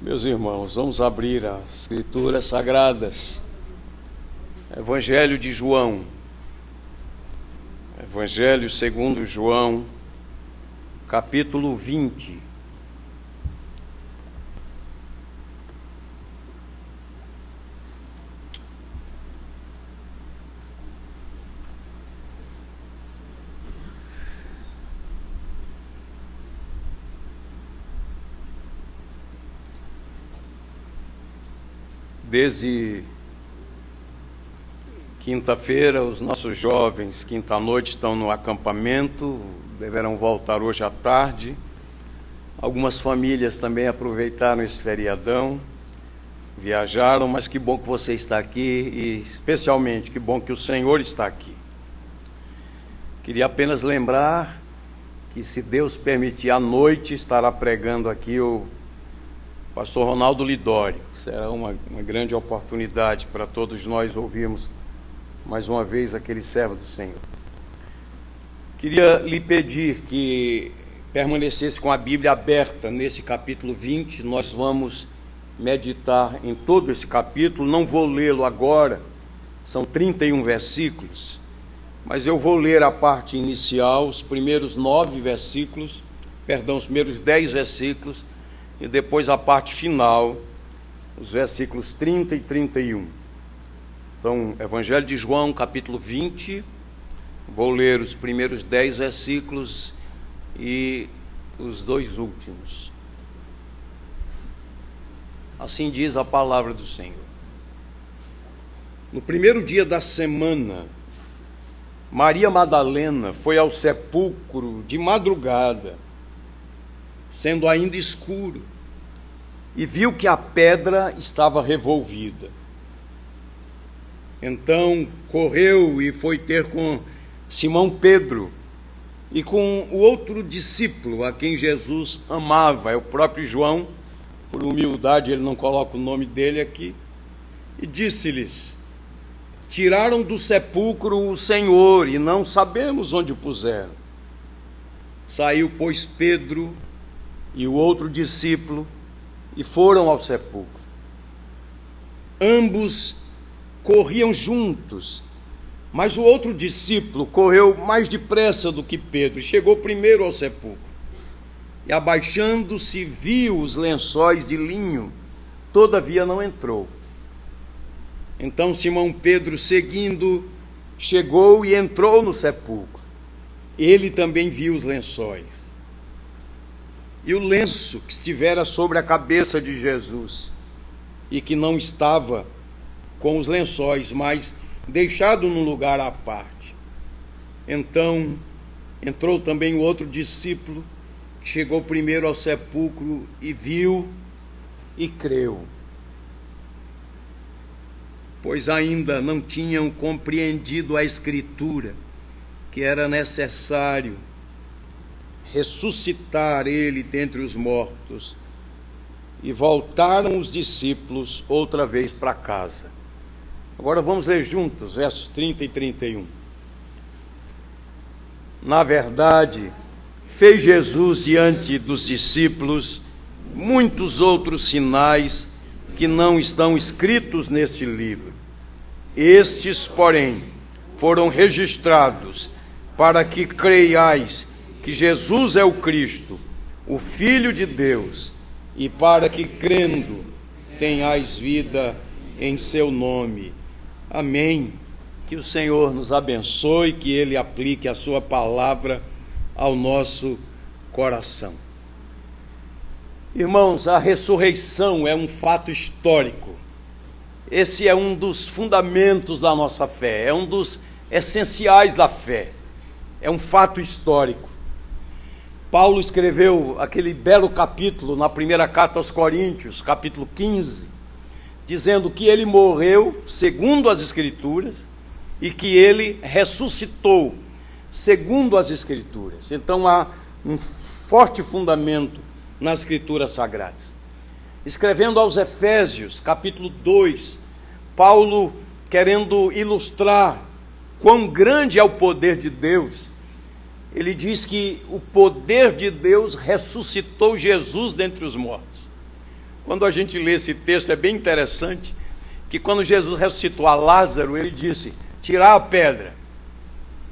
Meus irmãos, vamos abrir as Escrituras Sagradas. Evangelho de João. Evangelho segundo João, capítulo 20. Desde quinta-feira, os nossos jovens, quinta-noite, estão no acampamento, deverão voltar hoje à tarde. Algumas famílias também aproveitaram esse feriadão, viajaram, mas que bom que você está aqui e, especialmente, que bom que o Senhor está aqui. Queria apenas lembrar que, se Deus permitir, à noite estará pregando aqui o pastor Ronaldo Lidório. Será uma grande oportunidade para todos nós ouvirmos mais uma vez aquele servo do Senhor. Queria lhe pedir que permanecesse com a Bíblia aberta nesse capítulo 20. Nós vamos meditar em todo esse capítulo. Não vou lê-lo agora, são 31 versículos, mas eu vou ler a parte inicial, os primeiros 10 versículos, e depois a parte final, os versículos 30 e 31. Então, Evangelho de João, capítulo 20, vou ler os primeiros 10 versículos e os dois últimos. Assim diz a palavra do Senhor. No primeiro dia da semana, Maria Madalena foi ao sepulcro de madrugada, sendo ainda escuro, e viu que a pedra estava revolvida. Então correu e foi ter com Simão Pedro e com o outro discípulo a quem Jesus amava, é o próprio João. Por humildade ele não coloca o nome dele aqui. E disse-lhes: tiraram do sepulcro o Senhor e não sabemos onde o puseram. Saiu, pois, Pedro e o outro discípulo e foram ao sepulcro. Ambos corriam juntos, mas o outro discípulo correu mais depressa do que Pedro e chegou primeiro ao sepulcro. E, abaixando-se, viu os lençóis de linho, todavia não entrou. Então Simão Pedro, seguindo, chegou e entrou no sepulcro. Ele também viu os lençóis e o lenço que estivera sobre a cabeça de Jesus, e que não estava com os lençóis, mas deixado num lugar à parte. Então entrou também o outro discípulo, que chegou primeiro ao sepulcro e viu e creu, pois ainda não tinham compreendido a Escritura, que era necessário ressuscitar ele dentre os mortos. E voltaram os discípulos outra vez para casa. Agora vamos ler juntos, versos 30 e 31. Na verdade, fez Jesus diante dos discípulos muitos outros sinais que não estão escritos neste livro. Estes, porém, foram registrados para que creiais que Jesus é o Cristo, o Filho de Deus, e para que, crendo, tenhais vida em seu nome. Amém. Que o Senhor nos abençoe, que Ele aplique a sua palavra ao nosso coração. Irmãos, a ressurreição é um fato histórico. Esse é um dos fundamentos da nossa fé, é um dos essenciais da fé. É um fato histórico. Paulo escreveu aquele belo capítulo na primeira carta aos Coríntios, capítulo 15, dizendo que ele morreu segundo as Escrituras e que ele ressuscitou segundo as Escrituras. Então há um forte fundamento nas Escrituras Sagradas. Escrevendo aos Efésios, capítulo 2, Paulo, querendo ilustrar quão grande é o poder de Deus, ele diz que o poder de Deus ressuscitou Jesus dentre os mortos. Quando a gente lê esse texto, é bem interessante, que quando Jesus ressuscitou a Lázaro, ele disse, tirar a pedra.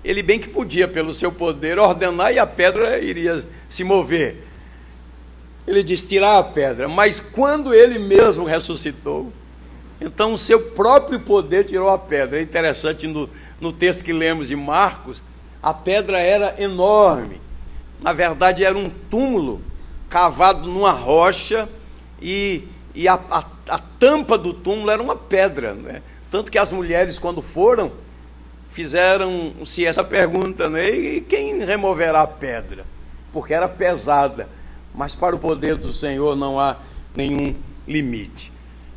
Ele bem que podia, pelo seu poder, ordenar e a pedra iria se mover. Ele disse, tirar a pedra. Mas quando ele mesmo ressuscitou, então o seu próprio poder tirou a pedra. É interessante, no texto que lemos de Marcos, a pedra era enorme. Na verdade, era um túmulo cavado numa rocha e a tampa do túmulo era uma pedra, né? Tanto que as mulheres, quando foram, fizeram-se essa pergunta, né? E quem removerá a pedra? Porque era pesada, mas para o poder do Senhor não há nenhum limite.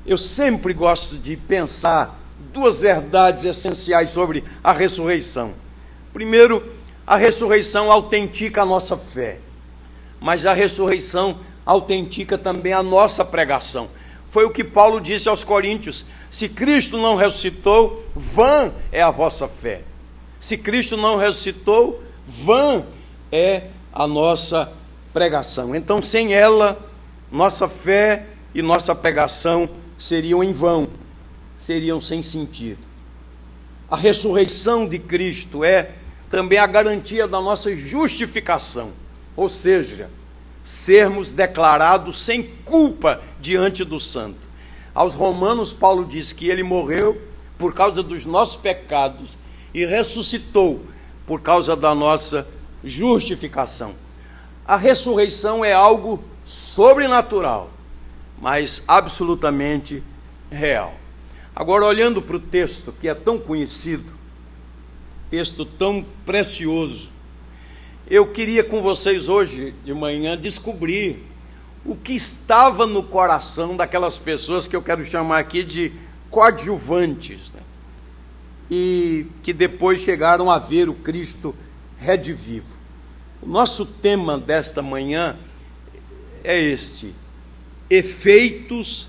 Eu sempre gosto de pensar duas verdades essenciais sobre a ressurreição. Primeiro, a ressurreição autentica a nossa fé, mas a ressurreição autentica também a nossa pregação. Foi o que Paulo disse aos Coríntios: se Cristo não ressuscitou, vã é a vossa fé. Se Cristo não ressuscitou, vã é a nossa pregação. Então, sem ela, nossa fé e nossa pregação seriam em vão, seriam sem sentido. A ressurreição de Cristo é também a garantia da nossa justificação, ou seja, sermos declarados sem culpa diante do santo. Aos Romanos, Paulo diz que ele morreu por causa dos nossos pecados e ressuscitou por causa da nossa justificação. A ressurreição é algo sobrenatural, mas absolutamente real. Agora, olhando para o texto que é tão conhecido, texto tão precioso, eu queria com vocês hoje de manhã descobrir o que estava no coração daquelas pessoas que eu quero chamar aqui de coadjuvantes, né? E que depois chegaram a ver o Cristo redivivo. O nosso tema desta manhã é este: efeitos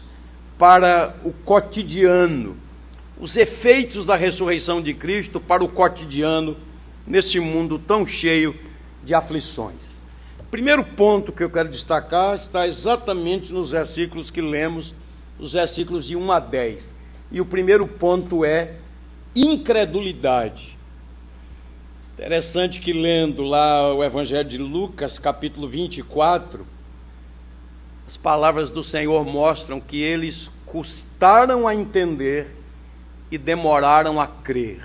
para o cotidiano, os efeitos da ressurreição de Cristo para o cotidiano nesse mundo tão cheio de aflições. O primeiro ponto que eu quero destacar está exatamente nos versículos que lemos, os versículos de 1 a 10. E o primeiro ponto é incredulidade. Interessante que, lendo lá o Evangelho de Lucas, capítulo 24, as palavras do Senhor mostram que eles custaram a entender e demoraram a crer.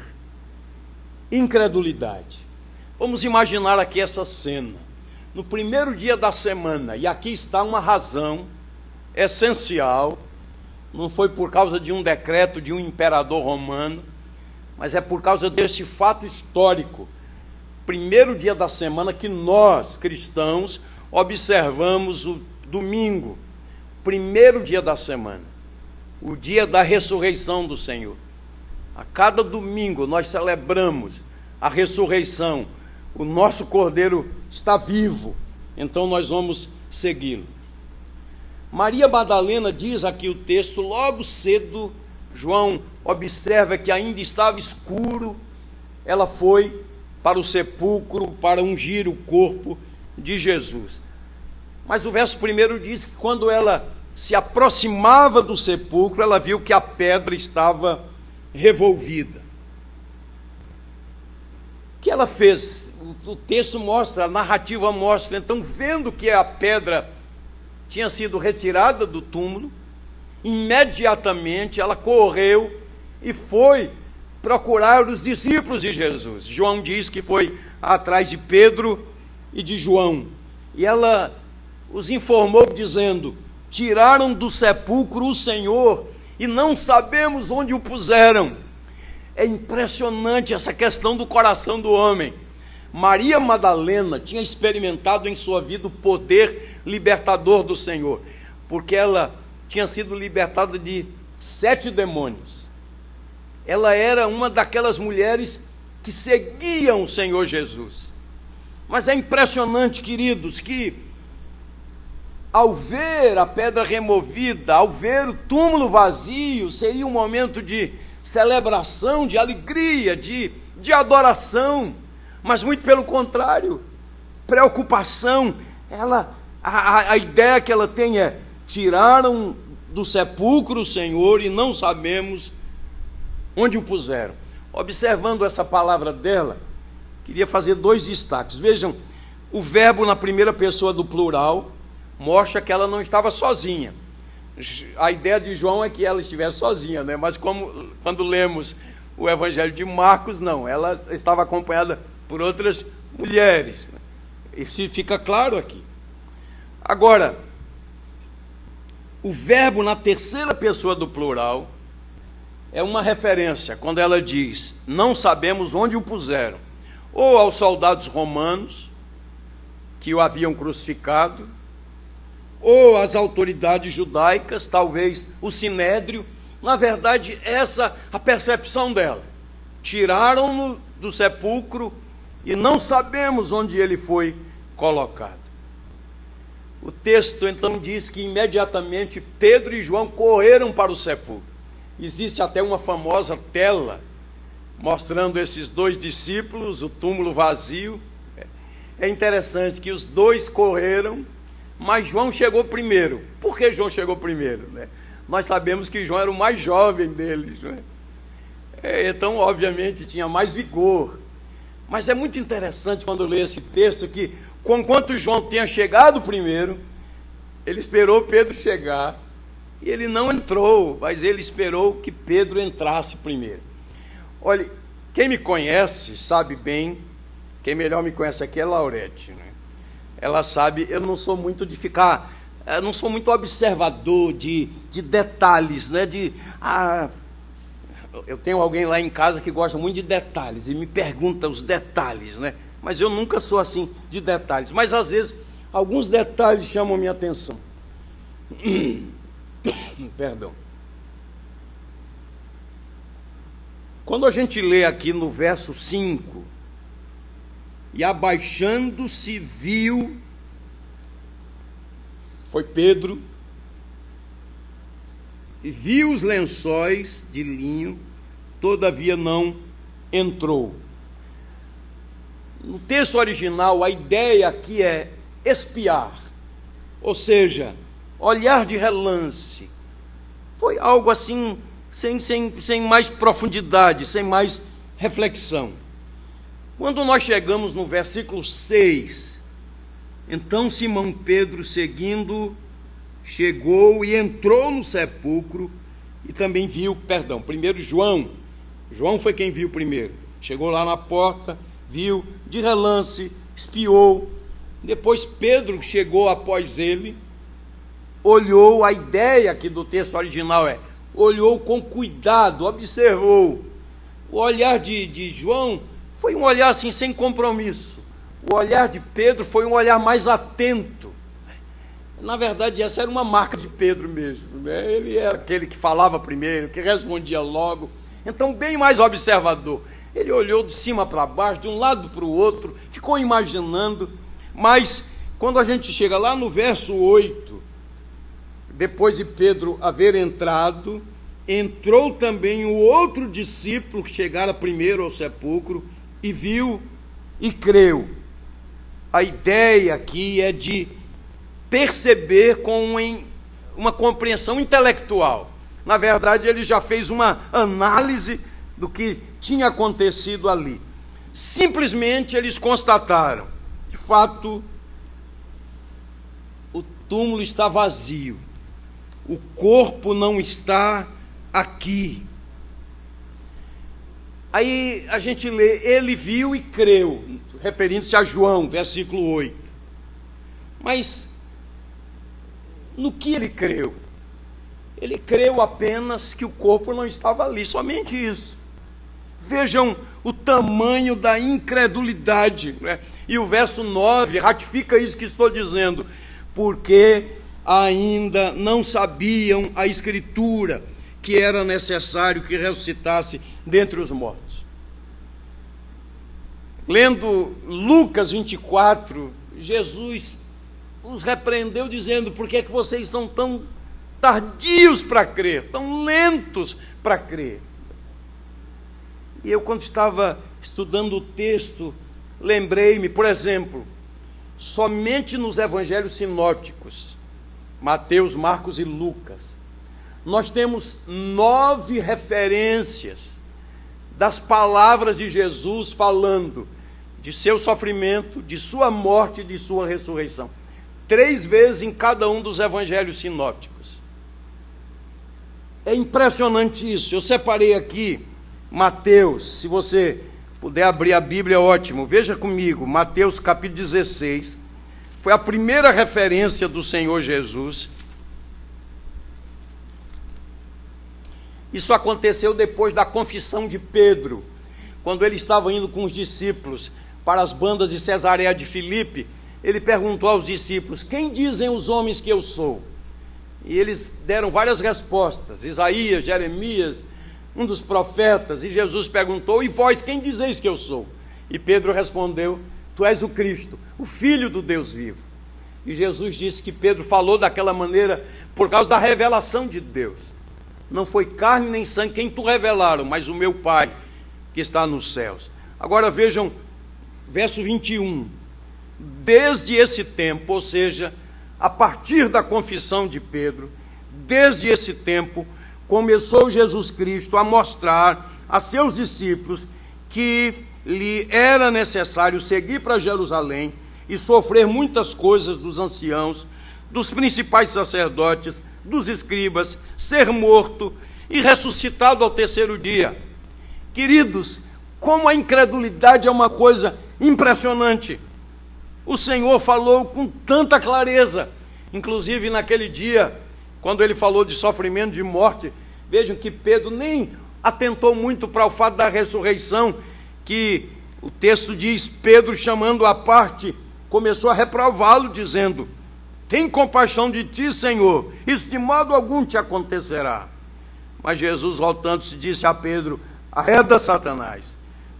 Incredulidade. Vamos imaginar aqui essa cena. No primeiro dia da semana, e aqui está uma razão essencial, não foi por causa de um decreto de um imperador romano, mas é por causa desse fato histórico. Primeiro dia da semana que nós, cristãos, observamos o domingo, primeiro dia da semana, o dia da ressurreição do Senhor. A cada domingo nós celebramos a ressurreição. O nosso Cordeiro está vivo, então nós vamos segui-lo. Maria Madalena, diz aqui o texto, logo cedo, João observa que ainda estava escuro, ela foi para o sepulcro para ungir o corpo de Jesus. Mas o verso 1 diz que quando ela se aproximava do sepulcro, ela viu que a pedra estava revolvida. O que ela fez? O texto mostra, a narrativa mostra, então, vendo que a pedra tinha sido retirada do túmulo, imediatamente ela correu e foi procurar os discípulos de Jesus. João diz que foi atrás de Pedro e de João, e ela os informou dizendo: tiraram do sepulcro o Senhor e não sabemos onde o puseram. É impressionante essa questão do coração do homem. Maria Madalena tinha experimentado em sua vida o poder libertador do Senhor, porque ela tinha sido libertada de 7 demônios. Ela era uma daquelas mulheres que seguiam o Senhor Jesus. Mas é impressionante, queridos, que ao ver a pedra removida, ao ver o túmulo vazio, seria um momento de celebração, de alegria, de adoração, mas muito pelo contrário, preocupação. A ideia que ela tem é: tiraram do sepulcro o Senhor e não sabemos onde o puseram. Observando essa palavra dela, queria fazer dois destaques. Vejam, o verbo na primeira pessoa do plural mostra que ela não estava sozinha. A ideia de João é que ela estivesse sozinha, né? Mas quando lemos o Evangelho de Marcos, não, ela estava acompanhada por outras mulheres, né? Isso fica claro aqui. Agora, o verbo na terceira pessoa do plural é uma referência, quando ela diz, não sabemos onde o puseram, ou aos soldados romanos que o haviam crucificado, ou às autoridades judaicas, talvez o sinédrio. Na verdade, essa a percepção dela. Tiraram-no do sepulcro e não sabemos onde ele foi colocado. O texto então diz que imediatamente Pedro e João correram para o sepulcro. Existe até uma famosa tela mostrando esses dois discípulos, o túmulo vazio. É interessante que os dois correram, mas João chegou primeiro. Por que João chegou primeiro, né? Nós sabemos que João era o mais jovem deles, né? Então, obviamente, tinha mais vigor. Mas é muito interessante quando eu leio esse texto que, conquanto João tinha chegado primeiro, ele esperou Pedro chegar, e ele não entrou, mas ele esperou que Pedro entrasse primeiro. Olha, quem me conhece sabe bem, quem melhor me conhece aqui é Laurete, né? Ela sabe, eu não sou muito de ficar, eu não sou muito observador de detalhes, né? Eu tenho alguém lá em casa que gosta muito de detalhes e me pergunta os detalhes, né? Mas eu nunca sou assim de detalhes. Mas às vezes alguns detalhes chamam minha atenção. Perdão. Quando a gente lê aqui no verso 5, e abaixando-se viu, foi Pedro, e viu os lençóis de linho, todavia não entrou. No texto original, a ideia aqui é espiar, ou seja, olhar de relance. Foi algo assim, sem mais profundidade, sem mais reflexão. Quando nós chegamos no versículo 6, então Simão Pedro, seguindo, chegou e entrou no sepulcro e também viu, primeiro João foi quem viu primeiro, chegou lá na porta, viu de relance, espiou, depois Pedro chegou após ele, olhou, a ideia aqui do texto original olhou com cuidado, observou. O olhar de João foi um olhar assim, sem compromisso. O olhar de Pedro foi um olhar mais atento. Na verdade, essa era uma marca de Pedro mesmo, né? Ele era aquele que falava primeiro, que respondia logo. Então, bem mais observador. Ele olhou de cima para baixo, de um lado para o outro, ficou imaginando. Mas, quando a gente chega lá no verso 8, depois de Pedro haver entrado, entrou também o outro discípulo que chegara primeiro ao sepulcro, e viu e creu. A ideia aqui é de perceber com uma compreensão intelectual. Na verdade, ele já fez uma análise do que tinha acontecido ali. Simplesmente eles constataram, de fato, o túmulo está vazio, o corpo não está aqui. Aí a gente lê, ele viu e creu, referindo-se a João, versículo 8. Mas no que ele creu? Ele creu apenas que o corpo não estava ali, somente isso. Vejam o tamanho da incredulidade, né? E o verso 9 ratifica isso que estou dizendo, porque ainda não sabiam a Escritura, que era necessário que ressuscitasse dentre os mortos. Lendo Lucas 24, Jesus os repreendeu dizendo, por que é que vocês são tão tardios para crer, tão lentos para crer? E eu, quando estava estudando o texto, lembrei-me, por exemplo, somente nos evangelhos sinópticos, Mateus, Marcos e Lucas, nós temos 9 referências das palavras de Jesus falando de seu sofrimento, de sua morte e de sua ressurreição. 3 vezes em cada um dos evangelhos sinópticos. É impressionante isso. Eu separei aqui Mateus, se você puder abrir a Bíblia, é ótimo. Veja comigo, Mateus capítulo 16, foi a primeira referência do Senhor Jesus. Isso aconteceu depois da confissão de Pedro, quando ele estava indo com os discípulos para as bandas de Cesareia de Filipe. Ele perguntou aos discípulos: quem dizem os homens que eu sou? E eles deram várias respostas, Isaías, Jeremias, um dos profetas. E Jesus perguntou: e vós, quem dizeis que eu sou? E Pedro respondeu: tu és o Cristo, o Filho do Deus vivo. E Jesus disse que Pedro falou daquela maneira por causa da revelação de Deus. Não foi carne nem sangue quem tu revelaram, mas o meu Pai que está nos céus. Agora vejam, verso 21. Desde esse tempo, ou seja, a partir da confissão de Pedro, desde esse tempo, começou Jesus Cristo a mostrar a seus discípulos que lhe era necessário seguir para Jerusalém e sofrer muitas coisas dos anciãos, dos principais sacerdotes, dos escribas, ser morto e ressuscitado ao terceiro dia. Queridos, como a incredulidade é uma coisa impressionante. O Senhor falou com tanta clareza, inclusive naquele dia, quando ele falou de sofrimento, de morte. Vejam que Pedro nem atentou muito para o fato da ressurreição, que o texto diz, Pedro, chamando à parte, começou a reprová-lo, dizendo: tem compaixão de ti, Senhor, isso de modo algum te acontecerá. Mas Jesus, voltando-se, disse a Pedro: arreda, Satanás,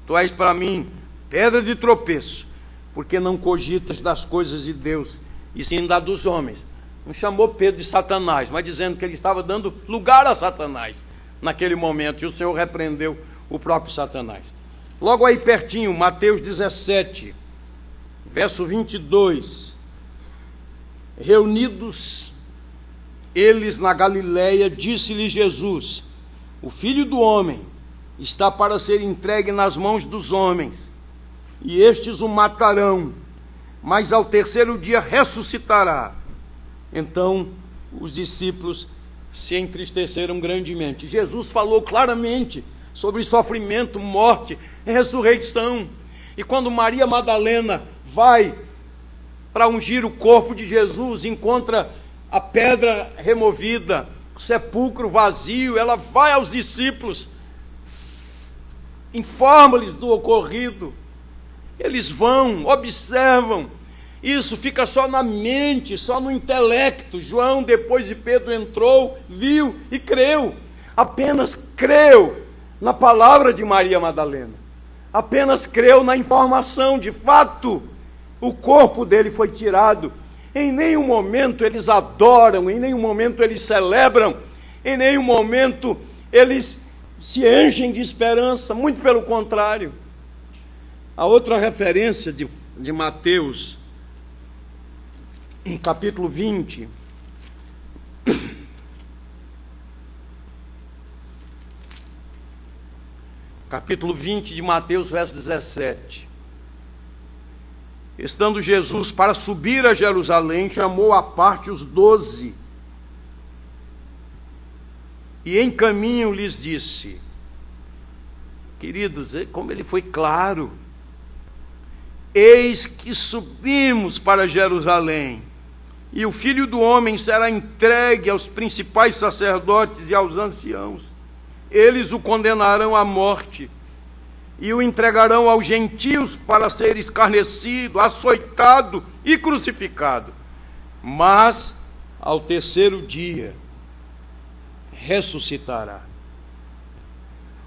tu és para mim pedra de tropeço, porque não cogitas das coisas de Deus, e sim das dos homens. Não chamou Pedro de Satanás, mas dizendo que ele estava dando lugar a Satanás naquele momento, e o Senhor repreendeu o próprio Satanás. Logo aí pertinho, Mateus 17, verso 22. Reunidos eles na Galileia, disse-lhe Jesus: o Filho do Homem está para ser entregue nas mãos dos homens, e estes o matarão, mas ao terceiro dia ressuscitará. Então os discípulos se entristeceram grandemente. Jesus falou claramente sobre sofrimento, morte e ressurreição. E quando Maria Madalena vai para ungir o corpo de Jesus, encontra a pedra removida, o sepulcro vazio, ela vai aos discípulos, informa-lhes do ocorrido. Eles vão, observam, isso fica só na mente, só no intelecto. João, depois de Pedro, entrou, viu e creu, apenas creu na palavra de Maria Madalena, apenas creu na informação. De fato, o corpo dele foi tirado. Em nenhum momento eles adoram, em nenhum momento eles celebram, em nenhum momento eles se enchem de esperança, muito pelo contrário. A outra referência de Mateus, em capítulo 20, capítulo 20 de Mateus, verso 17. Estando Jesus para subir a Jerusalém, chamou à parte os 12, e em caminho lhes disse, queridos, como ele foi claro, eis que subimos para Jerusalém, e o Filho do Homem será entregue aos principais sacerdotes e aos anciãos. Eles o condenarão à morte e o entregarão aos gentios para ser escarnecido, açoitado e crucificado. Mas ao terceiro dia ressuscitará.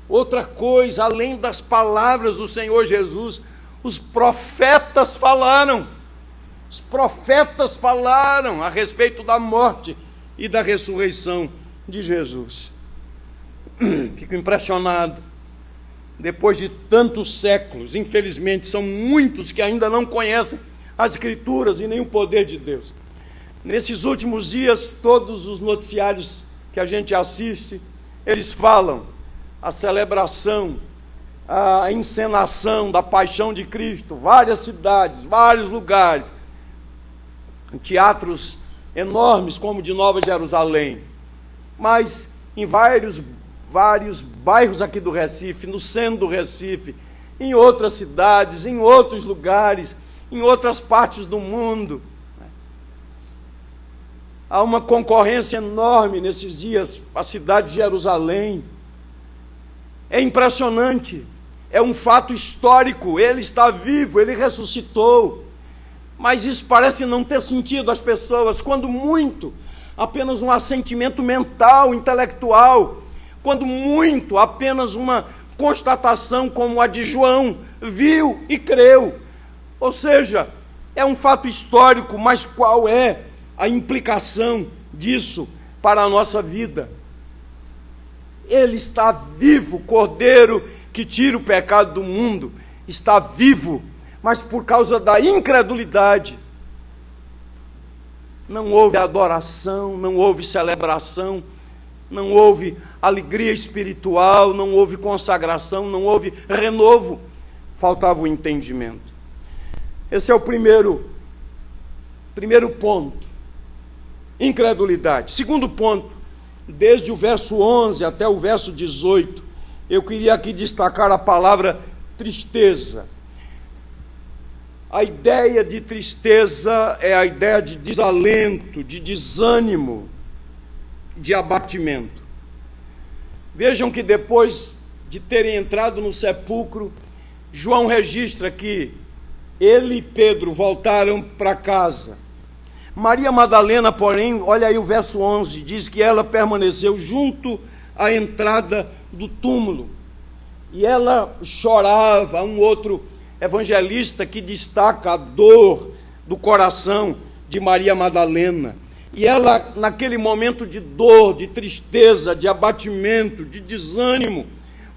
Outra coisa, além das palavras do Senhor Jesus, os profetas falaram. Os profetas falaram a respeito da morte e da ressurreição de Jesus. Fico impressionado. Depois de tantos séculos, infelizmente, são muitos que ainda não conhecem as Escrituras e nem o poder de Deus. Nesses últimos dias, todos os noticiários que a gente assiste, eles falam a celebração, a encenação da paixão de Cristo, várias cidades, vários lugares, teatros enormes como o de Nova Jerusalém, mas em vários bairros aqui do Recife, no centro do Recife, em outras cidades, em outros lugares, em outras partes do mundo. Há uma concorrência enorme nesses dias, a cidade de Jerusalém. É impressionante, é um fato histórico, ele está vivo, ele ressuscitou. Mas isso parece não ter sentido às pessoas, quando muito, apenas um assentimento mental, intelectual, quando muito, apenas uma constatação como a de João, viu e creu. Ou seja, é um fato histórico, mas qual é a implicação disso para a nossa vida? Ele está vivo, Cordeiro que tira o pecado do mundo, está vivo, mas por causa da incredulidade, não houve adoração, não houve celebração, não houve alegria espiritual, não houve consagração, não houve renovo, faltava o entendimento. Esse é o primeiro ponto, incredulidade. Segundo ponto, desde o verso 11 até o verso 18, eu queria aqui destacar a palavra tristeza. A ideia de tristeza é a ideia de desalento, de desânimo, de abatimento. Vejam que depois de terem entrado no sepulcro, João registra que ele e Pedro voltaram para casa. Maria Madalena, porém, olha aí o verso 11, diz que ela permaneceu junto à entrada do túmulo. E ela chorava. Um outro evangelista que destaca a dor do coração de Maria Madalena. E ela, naquele momento de dor, de tristeza, de abatimento, de desânimo,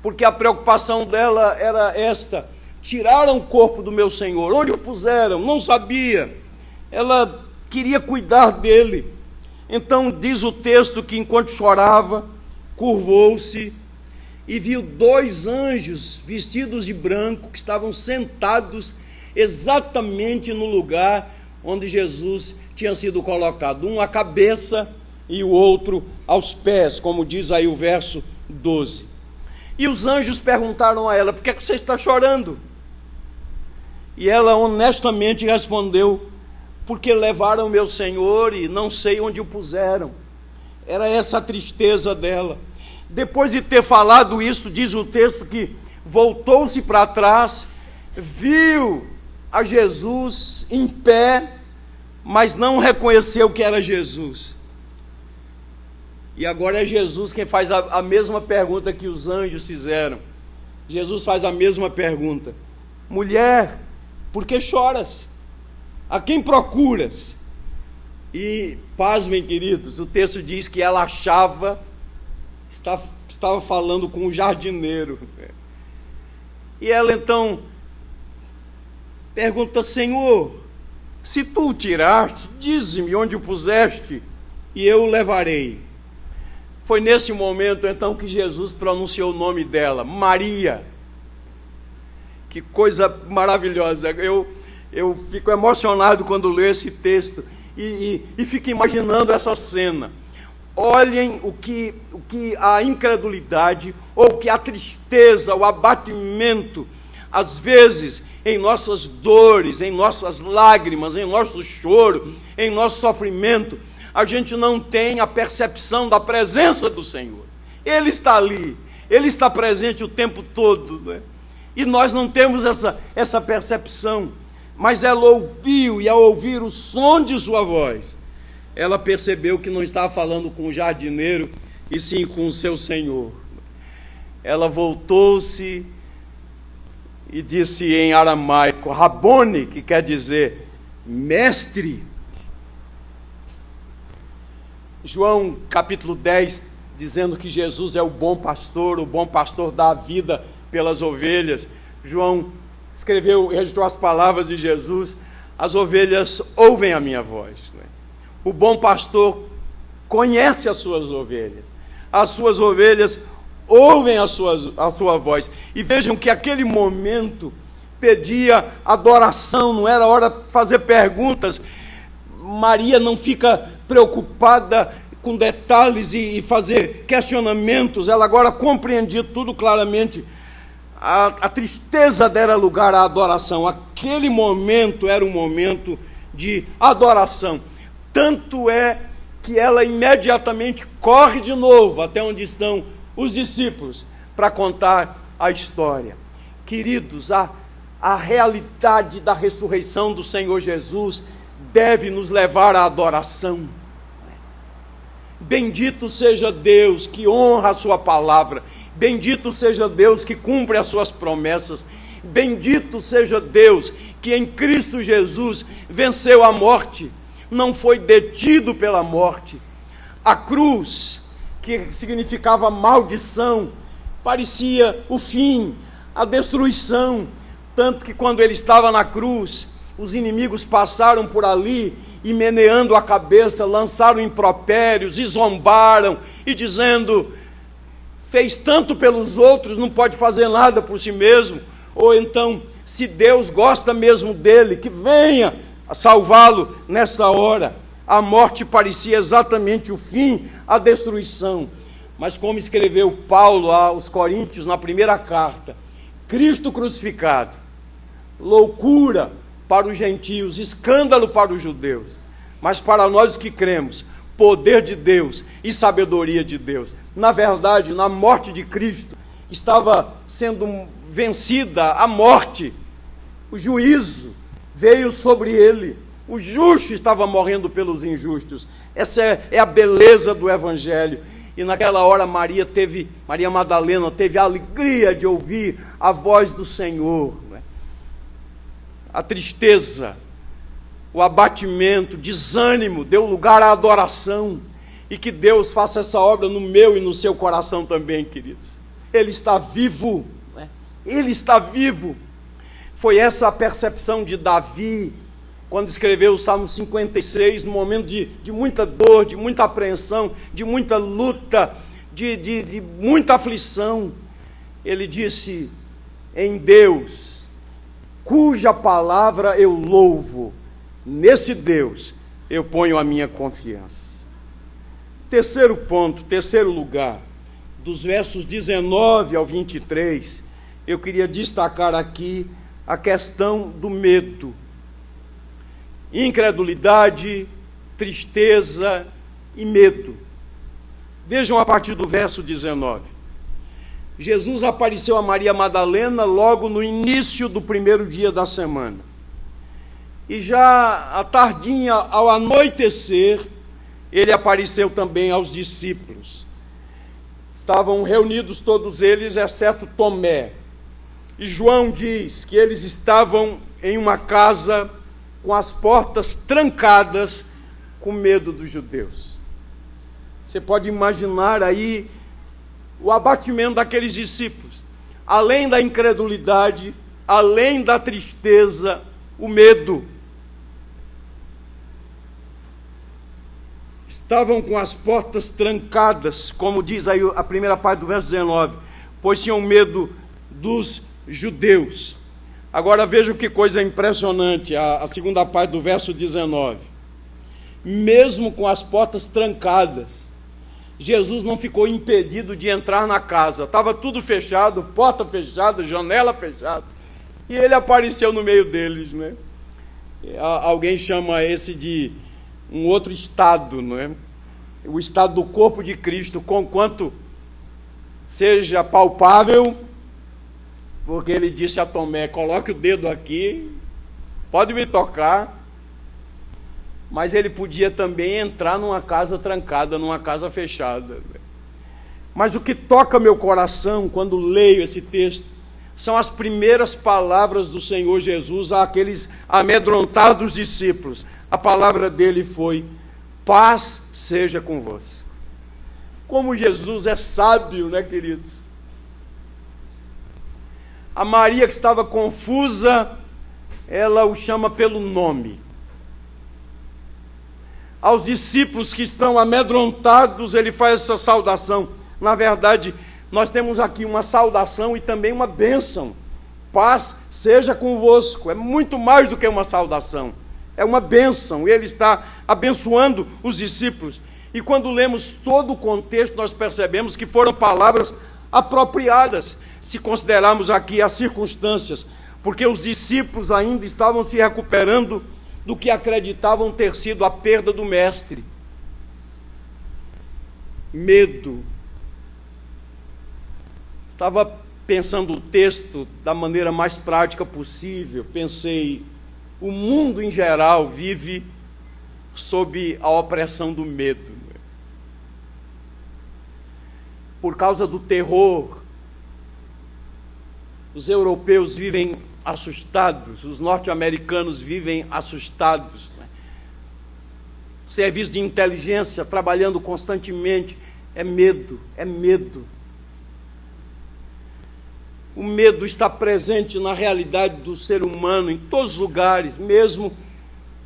porque a preocupação dela era esta: tiraram o corpo do meu Senhor, onde o puseram? Não sabia. Ela queria cuidar dele. Então diz o texto que enquanto chorava, curvou-se e viu 2 anjos vestidos de branco que estavam sentados exatamente no lugar onde Jesus tinha sido colocado, um à cabeça e o outro aos pés, como diz aí o verso 12. E os anjos perguntaram a ela: por que você está chorando? E ela honestamente respondeu: porque levaram meu Senhor e não sei onde o puseram. Era essa a tristeza dela. Depois de ter falado isso, diz o texto que voltou-se para trás, viu a Jesus em pé, mas não reconheceu que era Jesus. E agora é Jesus quem faz a mesma pergunta que os anjos fizeram. Jesus faz a mesma pergunta: mulher, por que choras? A quem procuras? E, pasmem, queridos, o texto diz que ela achava, estava falando com o jardineiro. E ela então pergunta: Senhor, se tu o tiraste, dize-me onde o puseste, e eu o levarei. Foi nesse momento então que Jesus pronunciou o nome dela, Maria. Que coisa maravilhosa. Eu fico emocionado quando leio esse texto e fico imaginando essa cena. Olhem o que a incredulidade, ou o que a tristeza, o abatimento, às vezes, em nossas dores, em nossas lágrimas, em nosso choro, em nosso sofrimento, a gente não tem a percepção da presença do Senhor. Ele está ali, Ele está presente o tempo todo, né? E nós não temos essa percepção. Mas ela ouviu, e ao ouvir o som de sua voz, ela percebeu que não estava falando com o jardineiro, e sim com o seu Senhor. Ela voltou-se e disse em aramaico, Rabone, que quer dizer mestre. João capítulo 10, dizendo que Jesus é o bom pastor dá a vida pelas ovelhas. João registrou as palavras de Jesus: as ovelhas ouvem a minha voz. O bom pastor conhece as suas ovelhas. As suas ovelhas ouvem a sua voz. E vejam que aquele momento pedia adoração, não era hora de fazer perguntas. Maria não fica preocupada com detalhes e fazer questionamentos. Ela agora compreendia tudo claramente. A tristeza dera lugar à adoração. Aquele momento era um momento de adoração. Tanto é que ela imediatamente corre de novo até onde estão os discípulos para contar a história. Queridos, a realidade da ressurreição do Senhor Jesus deve nos levar à adoração. Bendito seja Deus que honra a sua palavra. Bendito seja Deus que cumpre as suas promessas. Bendito seja Deus que em Cristo Jesus venceu a morte, não foi detido pela morte. A cruz, que significava maldição, parecia o fim, a destruição, tanto que quando ele estava na cruz, os inimigos passaram por ali e, meneando a cabeça, lançaram impropérios e zombaram, e dizendo: fez tanto pelos outros, não pode fazer nada por si mesmo. Ou então, se Deus gosta mesmo dele, que venha a salvá-lo nesta hora. A morte parecia exatamente o fim, a destruição. Mas como escreveu Paulo aos Coríntios na primeira carta, Cristo crucificado, loucura para os gentios, escândalo para os judeus, mas para nós que cremos, poder de Deus e sabedoria de Deus. Na verdade, na morte de Cristo, estava sendo vencida a morte, o juízo veio sobre ele, o justo estava morrendo pelos injustos. Essa é a beleza do Evangelho. E naquela hora Maria Madalena teve a alegria de ouvir a voz do Senhor. A tristeza, o abatimento, desânimo, deu lugar à adoração. E que Deus faça essa obra no meu e no seu coração também, queridos. Ele está vivo, Ele está vivo. Foi essa a percepção de Davi, quando escreveu o Salmo 56, no momento de muita dor, de muita apreensão, de muita luta, de muita aflição. Ele disse: em Deus, cuja palavra eu louvo, nesse Deus eu ponho a minha confiança. Terceiro ponto, terceiro lugar, dos versos 19 ao 23, eu queria destacar aqui a questão do medo. Incredulidade, tristeza e medo. Vejam a partir do verso 19. Jesus apareceu a Maria Madalena logo no início do primeiro dia da semana. E já à tardinha, ao anoitecer, ele apareceu também aos discípulos. Estavam reunidos todos eles, exceto Tomé. E João diz que eles estavam em uma casa com as portas trancadas, com medo dos judeus. Você pode imaginar aí o abatimento daqueles discípulos. Além da incredulidade, além da tristeza, o medo. Estavam com as portas trancadas, como diz aí a primeira parte do verso 19, pois tinham medo dos judeus. Agora vejam que coisa impressionante, a segunda parte do verso 19. Mesmo com as portas trancadas, Jesus não ficou impedido de entrar na casa. Estava tudo fechado, porta fechada, janela fechada. E ele apareceu no meio deles, né? Alguém chama esse de um outro estado, não é? O estado do corpo de Cristo, conquanto seja palpável, porque ele disse a Tomé: coloque o dedo aqui, pode me tocar. Mas ele podia também entrar numa casa trancada, numa casa fechada. Mas o que toca meu coração quando leio esse texto são as primeiras palavras do Senhor Jesus àqueles amedrontados discípulos. A palavra dele foi: paz seja convosco. Como Jesus é sábio, né, queridos? A Maria, que estava confusa, ela o chama pelo nome. aos discípulos que estão amedrontados, ele faz essa saudação. Na verdade, nós temos aqui uma saudação e também uma bênção. Paz seja convosco. É muito mais do que uma saudação. É uma bênção. Ele está abençoando os discípulos. E quando lemos todo o contexto, nós percebemos que foram palavras apropriadas, se considerarmos aqui as circunstâncias, porque os discípulos ainda estavam se recuperando do que acreditavam ter sido a perda do mestre. Medo. Estava pensando o texto da maneira mais prática possível. Pensei, o mundo em geral vive sob a opressão do medo. Por causa do terror, os europeus vivem assustados, os norte-americanos vivem assustados. O serviço de inteligência trabalhando constantemente, é medo, é medo. O medo está presente na realidade do ser humano, em todos os lugares, mesmo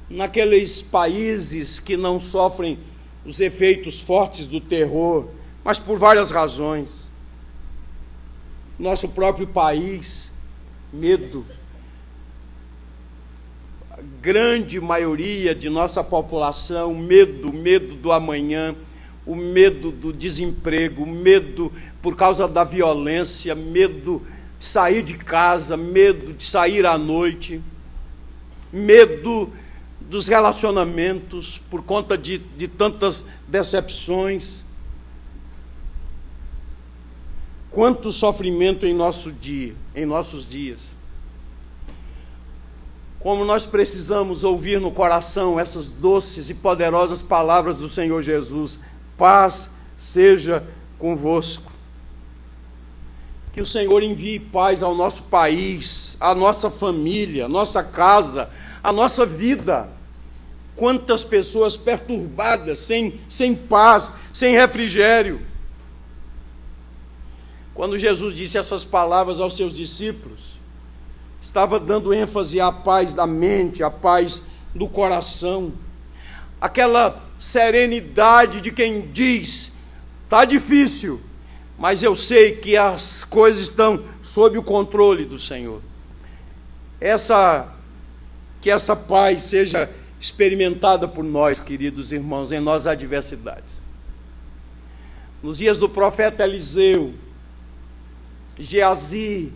naqueles países que não sofrem os efeitos fortes do terror, mas por várias razões. Nosso próprio país, medo. A grande maioria de nossa população, medo do amanhã, o medo do desemprego, medo por causa da violência, medo de sair de casa, medo de sair à noite, medo dos relacionamentos por conta de tantas decepções. Quanto sofrimento em nossos dias. Como nós precisamos ouvir no coração essas doces e poderosas palavras do Senhor Jesus. Paz seja convosco. Que o Senhor envie paz ao nosso país, à nossa família, à nossa casa, à nossa vida. Quantas pessoas perturbadas, sem paz, sem refrigério. Quando Jesus disse essas palavras aos seus discípulos, estava dando ênfase à paz da mente, à paz do coração, aquela serenidade de quem diz, está difícil, mas eu sei que as coisas estão sob o controle do Senhor. Que essa paz seja experimentada por nós, queridos irmãos, em nossas adversidades. Nos dias do profeta Eliseu, Geazi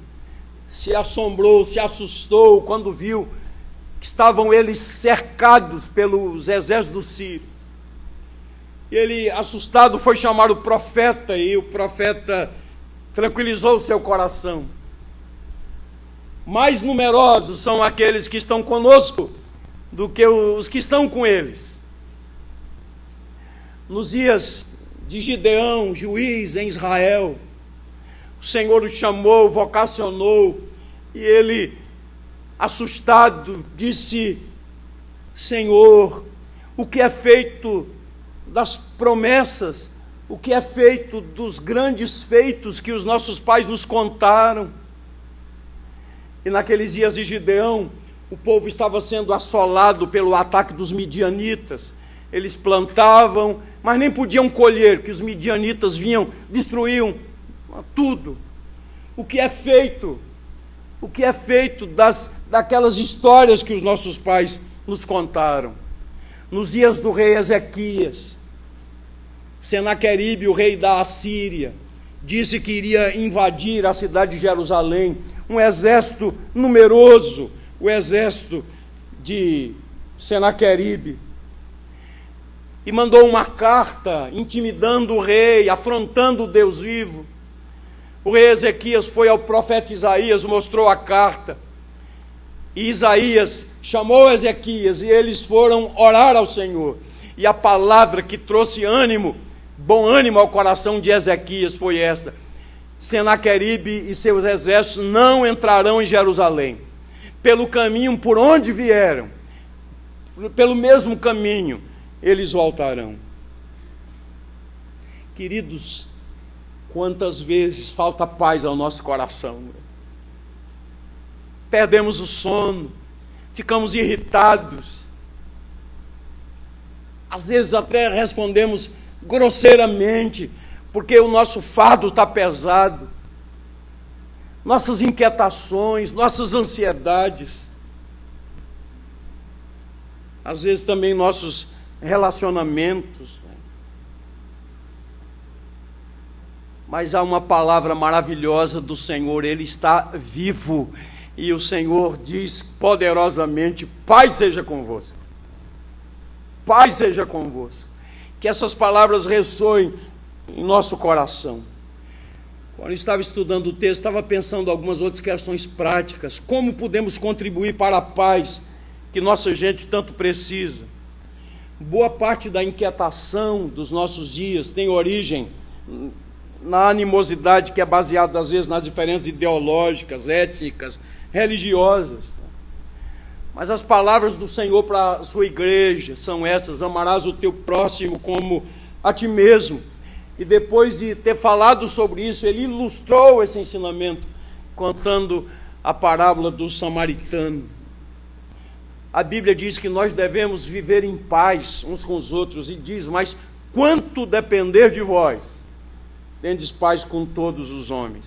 se assombrou, se assustou quando viu que estavam eles cercados pelos exércitos sírios. E ele, assustado, foi chamar o profeta, e o profeta tranquilizou o seu coração. Mais numerosos são aqueles que estão conosco do que os que estão com eles. Nos dias de Gideão, juiz em Israel, o Senhor o chamou, vocacionou, e ele, assustado, disse: Senhor, o que é feito das promessas, o que é feito dos grandes feitos que os nossos pais nos contaram? E naqueles dias de Gideão, o povo estava sendo assolado pelo ataque dos midianitas. Eles plantavam, mas nem podiam colher, que os midianitas vinham, destruíam tudo. O que é feito? O que é feito daquelas histórias que os nossos pais nos contaram? Nos dias do rei Ezequias, Senaqueribe, o rei da Assíria, disse que iria invadir a cidade de Jerusalém, um exército numeroso, o exército de Senaqueribe, e mandou uma carta intimidando o rei, afrontando o Deus vivo. O rei Ezequias foi ao profeta Isaías, mostrou a carta, e Isaías chamou Ezequias, e eles foram orar ao Senhor, e a palavra que trouxe bom ânimo ao coração de Ezequias foi esta: Senaqueribe e seus exércitos não entrarão em Jerusalém, pelo caminho por onde vieram, pelo mesmo caminho eles voltarão. Queridos, quantas vezes falta paz ao nosso coração, perdemos o sono, ficamos irritados, Às vezes até respondemos grosseiramente, porque o nosso fardo está pesado. Nossas inquietações, nossas ansiedades. Às vezes também nossos relacionamentos. Mas há uma palavra maravilhosa do Senhor, Ele está vivo. E o Senhor diz poderosamente: paz seja convosco. Paz seja convosco. Que essas palavras ressoem em nosso coração. Quando eu estava estudando o texto, estava pensando em algumas outras questões práticas. Como podemos contribuir para a paz que nossa gente tanto precisa? Boa parte da inquietação dos nossos dias tem origem na animosidade que é baseada, às vezes, nas diferenças ideológicas, étnicas, religiosas. Mas as palavras do Senhor para a sua igreja são essas: amarás o teu próximo como a ti mesmo. E depois de ter falado sobre isso, ele ilustrou esse ensinamento, contando a parábola do samaritano. A Bíblia diz que nós devemos viver em paz uns com os outros, e diz: mas quanto depender de vós, tendes paz com todos os homens.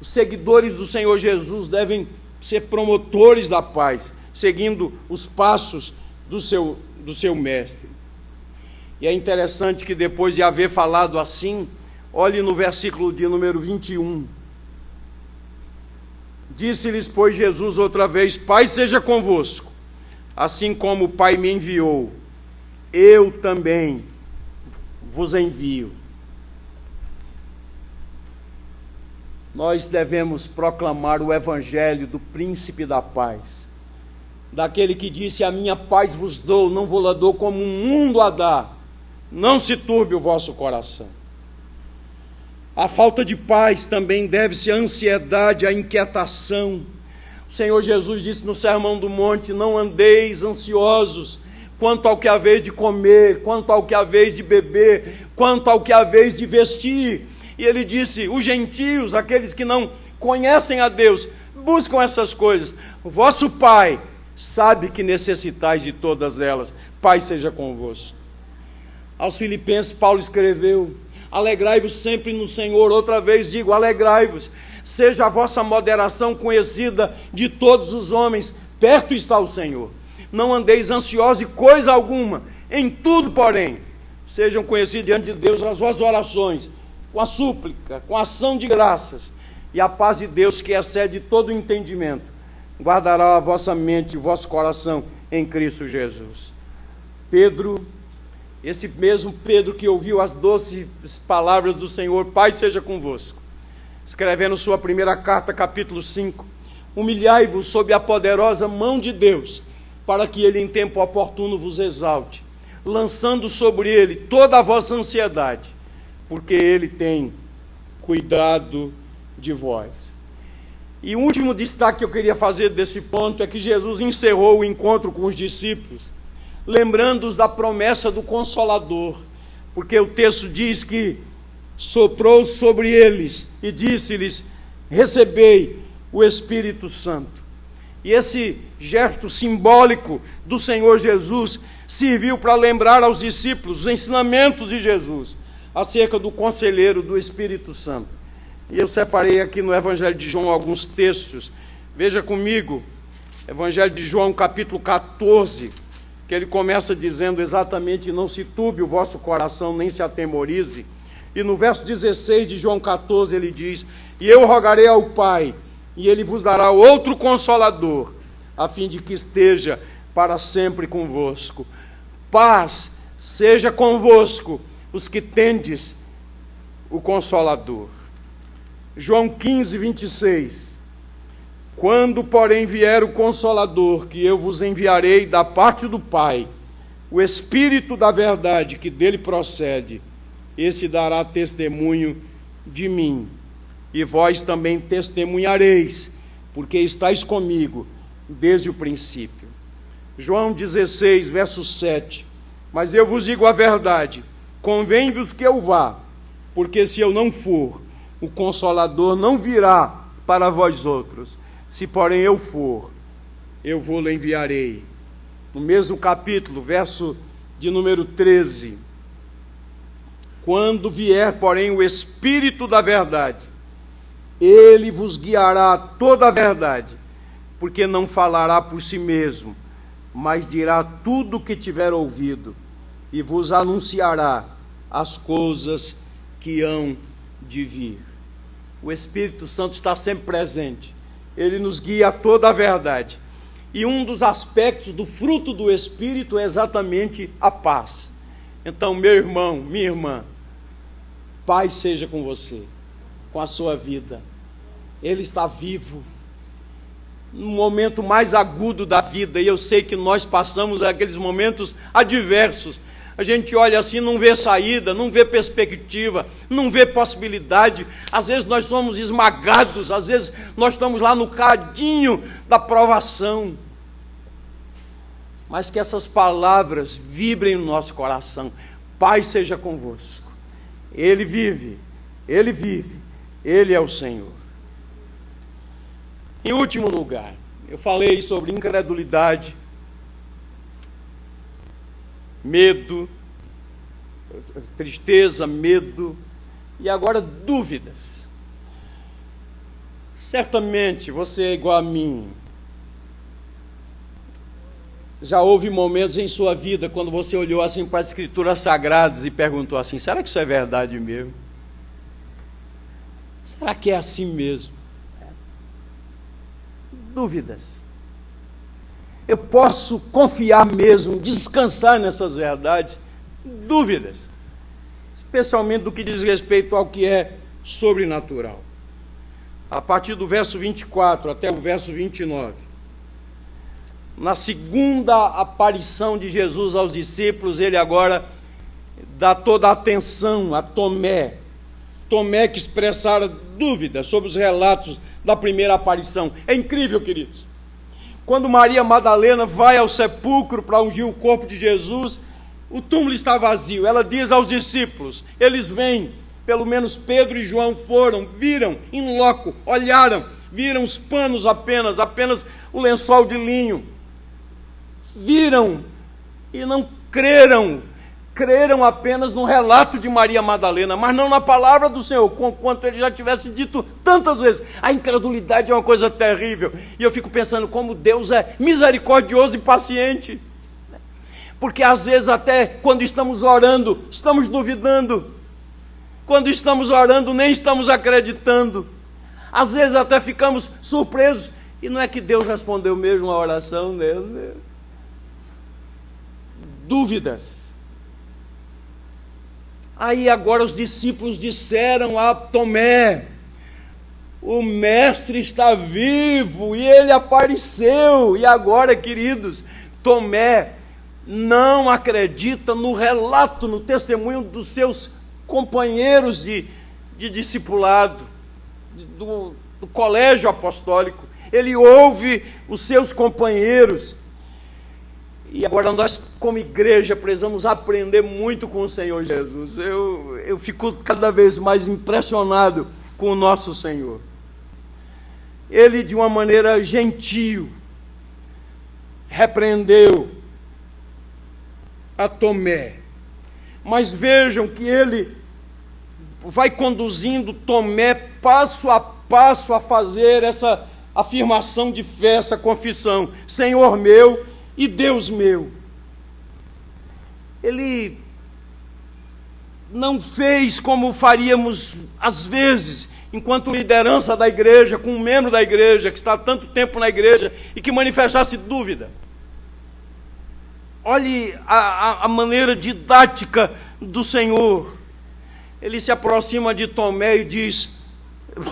Os seguidores do Senhor Jesus devem ser promotores da paz, seguindo os passos do seu mestre. E é interessante que depois de haver falado assim, olhe no versículo de número 21. Disse-lhes, pois, Jesus outra vez: paz seja convosco. Assim como o Pai me enviou, eu também vos envio. Nós devemos proclamar o evangelho do príncipe da paz, daquele que disse: a minha paz vos dou, não vou-la dou como o mundo a dá. Não se turbe o vosso coração. A falta de paz também deve-se à ansiedade, à inquietação. O Senhor Jesus disse no Sermão do Monte: não andeis ansiosos quanto ao que haveis de comer, quanto ao que haveis de beber, quanto ao que haveis de vestir. E ele disse: os gentios, aqueles que não conhecem a Deus, buscam essas coisas. O vosso Pai sabe que necessitais de todas elas. Paz seja convosco. Aos Filipenses, Paulo escreveu: alegrai-vos sempre no Senhor. Outra vez digo: alegrai-vos. Seja a vossa moderação conhecida de todos os homens. Perto está o Senhor. Não andeis ansiosos de coisa alguma. Em tudo, porém, sejam conhecidas diante de Deus as vossas orações, com a súplica, com a ação de graças. E a paz de Deus, que excede todo o entendimento, guardará a vossa mente e o vosso coração em Cristo Jesus. Pedro, esse mesmo Pedro que ouviu as doces palavras do Senhor: paz seja convosco, escrevendo sua primeira carta, capítulo 5, humilhai-vos sob a poderosa mão de Deus, para que ele em tempo oportuno vos exalte, lançando sobre ele toda a vossa ansiedade, porque ele tem cuidado de vós. E o último destaque que eu queria fazer desse ponto é que Jesus encerrou o encontro com os discípulos, lembrando-os da promessa do Consolador, porque o texto diz que soprou sobre eles e disse-lhes: recebei o Espírito Santo. E esse gesto simbólico do Senhor Jesus serviu para lembrar aos discípulos os ensinamentos de Jesus acerca do conselheiro do Espírito Santo. E eu separei aqui no Evangelho de João alguns textos. Veja comigo, Evangelho de João, capítulo 14, que ele começa dizendo exatamente: não se turbe o vosso coração, nem se atemorize. E no verso 16 de João 14 ele diz: e eu rogarei ao Pai, e ele vos dará outro Consolador, a fim de que esteja para sempre convosco. Paz seja convosco, os que tendes o Consolador. João 15, 26. Quando, porém, vier o Consolador, que eu vos enviarei da parte do Pai, o Espírito da verdade que dele procede, esse dará testemunho de mim, e vós também testemunhareis, porque estáis comigo desde o princípio. João 16, verso 7. Mas eu vos digo a verdade, convém-vos que eu vá, porque se eu não for, o Consolador não virá para vós outros. Se porém eu for, eu vou-lo enviarei. No mesmo capítulo, verso de número 13. Quando vier, porém, o Espírito da verdade, ele vos guiará a toda a verdade, porque não falará por si mesmo, mas dirá tudo o que tiver ouvido, e vos anunciará as coisas que hão de vir. O Espírito Santo está sempre presente, ele nos guia a toda a verdade. E um dos aspectos do fruto do Espírito é exatamente a paz. Então, meu irmão, minha irmã, paz seja com você, com a sua vida. Ele está vivo no momento mais agudo da vida, e eu sei que nós passamos aqueles momentos adversos. A gente olha assim, não vê saída, não vê perspectiva, não vê possibilidade. Às vezes nós somos esmagados, às vezes nós estamos lá no cadinho da provação. Mas que essas palavras vibrem no nosso coração. Paz seja convosco. Ele vive, Ele é o Senhor. Em último lugar, eu falei sobre incredulidade, medo, tristeza, medo, e agora dúvidas. Certamente você é igual a mim. Já houve momentos em sua vida quando você olhou assim para as Escrituras Sagradas e perguntou assim: será que isso é verdade mesmo? Será que é assim mesmo? Dúvidas. Eu posso confiar mesmo, descansar nessas verdades? Dúvidas. Especialmente do que diz respeito ao que é sobrenatural. A partir do verso 24 até o verso 29. Na segunda aparição de Jesus aos discípulos, ele agora dá toda a atenção a Tomé. Tomé que expressara dúvidas sobre os relatos da primeira aparição. É incrível, queridos. Quando Maria Madalena vai ao sepulcro para ungir o corpo de Jesus, o túmulo está vazio. Ela diz aos discípulos, eles vêm, pelo menos Pedro e João foram, viram em loco, olharam, viram os panos apenas o lençol de linho. Viram e não creram apenas no relato de Maria Madalena, mas não na palavra do Senhor, quanto ele já tivesse dito tantas vezes. A incredulidade é uma coisa terrível, e eu fico pensando como Deus é misericordioso e paciente, porque às vezes até quando estamos orando, estamos duvidando, quando estamos orando nem estamos acreditando, às vezes até ficamos surpresos, e não é que Deus respondeu mesmo a oração dele, dúvidas. Aí agora os discípulos disseram a Tomé: o mestre está vivo, e ele apareceu. E agora, queridos, Tomé não acredita no relato, no testemunho dos seus companheiros de discipulado, do colégio apostólico. Ele ouve os seus companheiros. E agora nós, como igreja, precisamos aprender muito com o Senhor Jesus. Eu fico cada vez mais impressionado com o nosso Senhor. Ele, de uma maneira gentil, repreendeu a Tomé. Mas vejam que ele vai conduzindo Tomé passo a passo a fazer essa afirmação de fé, essa confissão: Senhor meu e Deus meu. Ele não fez como faríamos às vezes, enquanto liderança da igreja, com um membro da igreja que está há tanto tempo na igreja e que manifestasse dúvida. Olhe a maneira didática do Senhor. Ele se aproxima de Tomé e diz: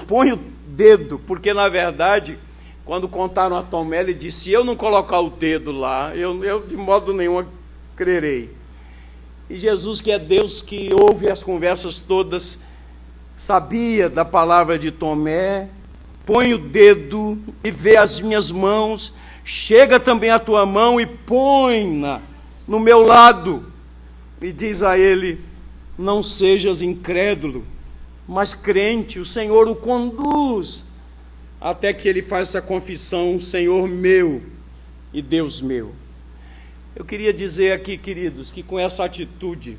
põe o dedo, porque na verdade, quando contaram a Tomé, ele disse: se eu não colocar o dedo lá, eu de modo nenhum crerei. E Jesus, que é Deus que ouve as conversas todas, sabia da palavra de Tomé: põe o dedo e vê as minhas mãos, chega também a tua mão e põe-na no meu lado. E diz a ele: não sejas incrédulo, mas crente. O Senhor o conduz até que ele faça essa confissão: Senhor meu e Deus meu. Eu queria dizer aqui, queridos, que com essa atitude,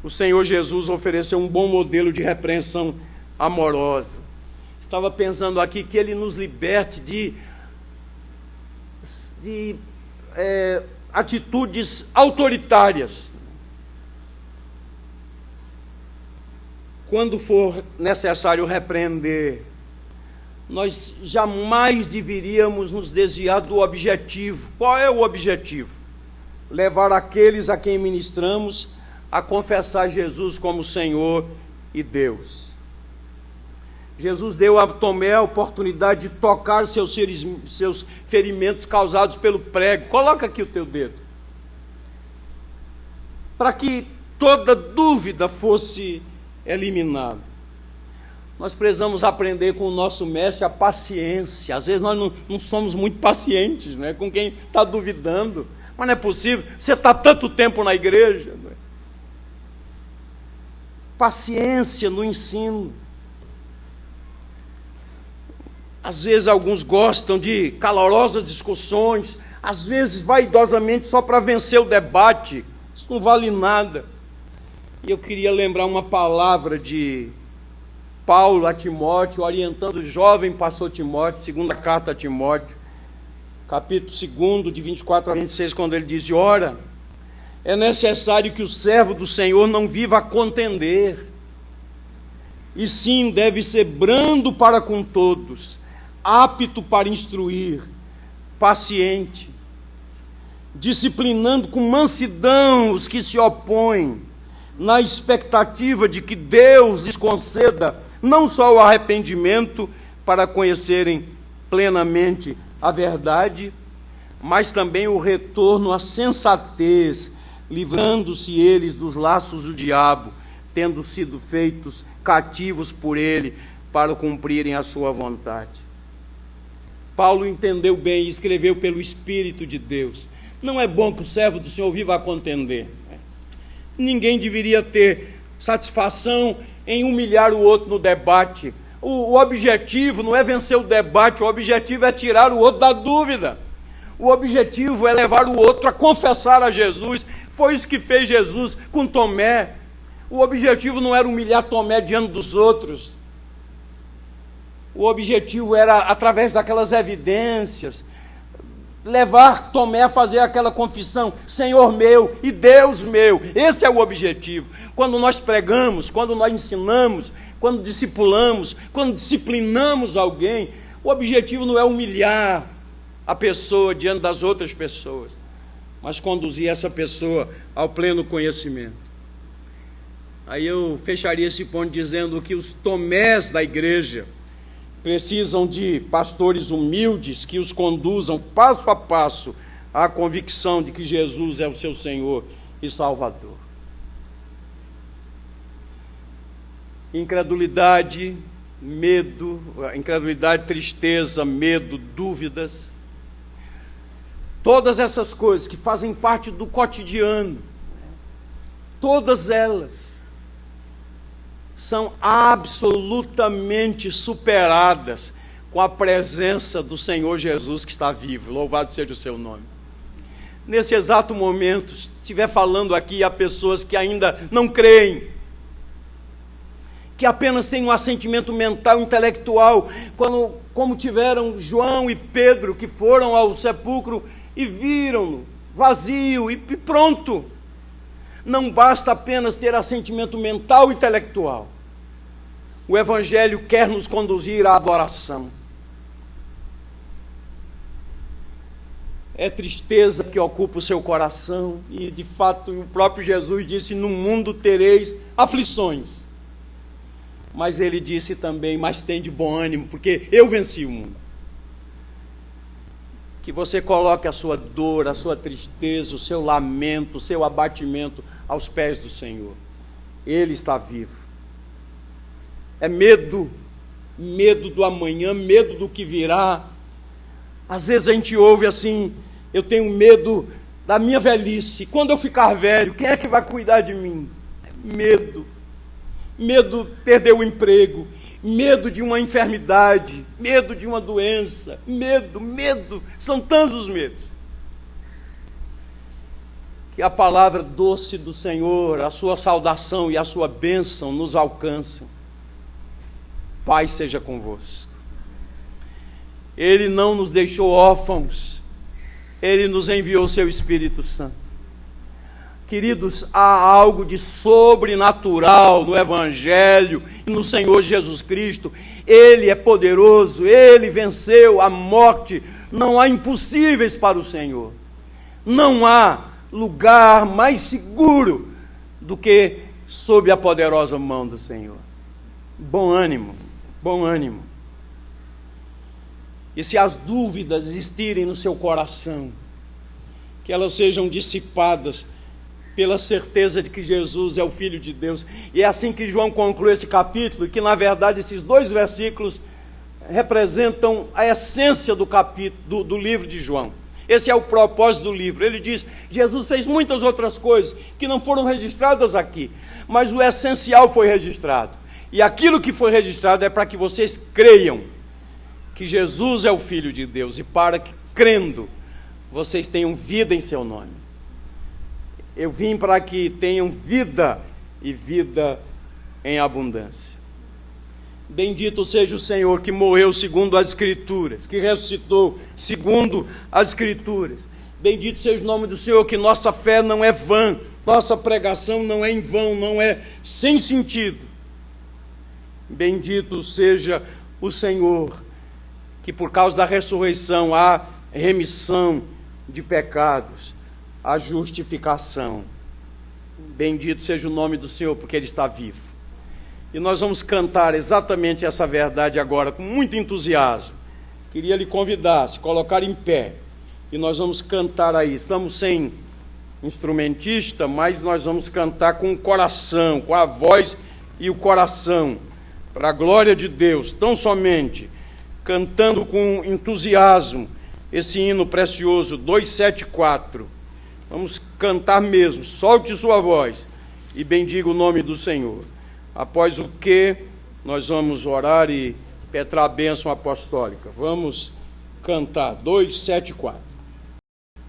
o Senhor Jesus ofereceu um bom modelo de repreensão amorosa. Estava pensando aqui que Ele nos liberte de atitudes autoritárias. Quando for necessário repreender, nós jamais deveríamos nos desviar do objetivo. Qual é o objetivo? Levar aqueles a quem ministramos a confessar Jesus como Senhor e Deus. Jesus deu a Tomé a oportunidade de tocar seus ferimentos causados pelo prego. Coloca aqui o teu dedo. Para que toda dúvida fosse eliminada. Nós precisamos aprender com o nosso mestre a paciência. Às vezes nós não somos muito pacientes, né, com quem está duvidando. Mas não é possível, você está tanto tempo na igreja. Né? Paciência no ensino. Às vezes alguns gostam de calorosas discussões, às vezes vaidosamente só para vencer o debate. Isso não vale nada. E eu queria lembrar uma palavra de Paulo a Timóteo, orientando o jovem pastor Timóteo, segunda carta a Timóteo, capítulo 2, de 24 a 26, quando ele diz: ora, é necessário que o servo do Senhor não viva a contender, e sim deve ser brando para com todos, apto para instruir, paciente, disciplinando com mansidão os que se opõem, na expectativa de que Deus lhes conceda não só o arrependimento para conhecerem plenamente a verdade, mas também o retorno à sensatez, livrando-se eles dos laços do diabo, tendo sido feitos cativos por ele para cumprirem a sua vontade. Paulo entendeu bem e escreveu pelo Espírito de Deus. Não é bom que o servo do Senhor viva a contender. Ninguém deveria ter satisfação em humilhar o outro no debate. O objetivo não é vencer o debate, o objetivo é tirar o outro da dúvida. O objetivo é levar o outro a confessar a Jesus. Foi isso que fez Jesus com Tomé. O objetivo não era humilhar Tomé diante dos outros. O objetivo era, através daquelas evidências, levar Tomé a fazer aquela confissão: Senhor meu e Deus meu. Esse é o objetivo. Quando nós pregamos, quando nós ensinamos, quando discipulamos, quando disciplinamos alguém, o objetivo não é humilhar a pessoa diante das outras pessoas, mas conduzir essa pessoa ao pleno conhecimento. Aí eu fecharia esse ponto dizendo que os Tomés da igreja precisam de pastores humildes que os conduzam passo a passo à convicção de que Jesus é o seu Senhor e Salvador. Incredulidade, medo, tristeza, medo, dúvidas, todas essas coisas que fazem parte do cotidiano, todas elas são absolutamente superadas com a presença do Senhor Jesus que está vivo. Louvado seja o seu nome. Nesse exato momento, se estiver falando aqui a pessoas que ainda não creem, que apenas têm um assentimento mental, intelectual, como tiveram João e Pedro, que foram ao sepulcro e viram-no vazio e pronto. Não basta apenas ter assentimento mental e intelectual. O Evangelho quer nos conduzir à adoração. É tristeza que ocupa o seu coração, e de fato o próprio Jesus disse: no mundo tereis aflições. Mas ele disse também: mas tem de bom ânimo, porque eu venci o mundo. Que você coloque a sua dor, a sua tristeza, o seu lamento, o seu abatimento aos pés do Senhor. Ele está vivo. É medo do amanhã, medo do que virá. Às vezes a gente ouve assim: eu tenho medo da minha velhice. Quando eu ficar velho, quem é que vai cuidar de mim? Medo de perder o emprego, medo de uma enfermidade, medo de uma doença, medo, são tantos os medos. que a palavra doce do Senhor, a sua saudação e a sua bênção nos alcancem. Paz seja convosco. Ele não nos deixou órfãos, Ele nos enviou seu Espírito Santo. Queridos, há algo de sobrenatural no Evangelho e no Senhor Jesus Cristo. Ele é poderoso, Ele venceu a morte. Não há impossíveis para o Senhor. Não há lugar mais seguro do que sob a poderosa mão do Senhor. Bom ânimo, bom ânimo. E se as dúvidas existirem no seu coração, que elas sejam dissipadas pela certeza de que Jesus é o Filho de Deus. E é assim que João conclui esse capítulo, e que na verdade esses 2 versículos representam a essência do capítulo do livro de João. Esse é o propósito do livro. Ele diz: Jesus fez muitas outras coisas que não foram registradas aqui, mas o essencial foi registrado. E aquilo que foi registrado é para que vocês creiam que Jesus é o Filho de Deus, e para que, crendo, vocês tenham vida em seu nome. Eu vim para que tenham vida, e vida em abundância. Bendito seja o Senhor, que morreu segundo as Escrituras, que ressuscitou segundo as Escrituras. Bendito seja o nome do Senhor, que nossa fé não é vã, nossa pregação não é em vão, não é sem sentido. Bendito seja o Senhor, que por causa da ressurreição há remissão de pecados, há justificação. Bendito seja o nome do Senhor, porque Ele está vivo. E nós vamos cantar exatamente essa verdade agora, com muito entusiasmo. Queria lhe convidar a se colocar em pé, e nós vamos cantar aí. Estamos sem instrumentista, mas nós vamos cantar com o coração, com a voz e o coração, para a glória de Deus, tão somente cantando com entusiasmo esse hino precioso, 274. Vamos cantar mesmo, solte sua voz e bendiga o nome do Senhor. Após o que nós vamos orar e petrar a bênção apostólica. Vamos cantar, 274.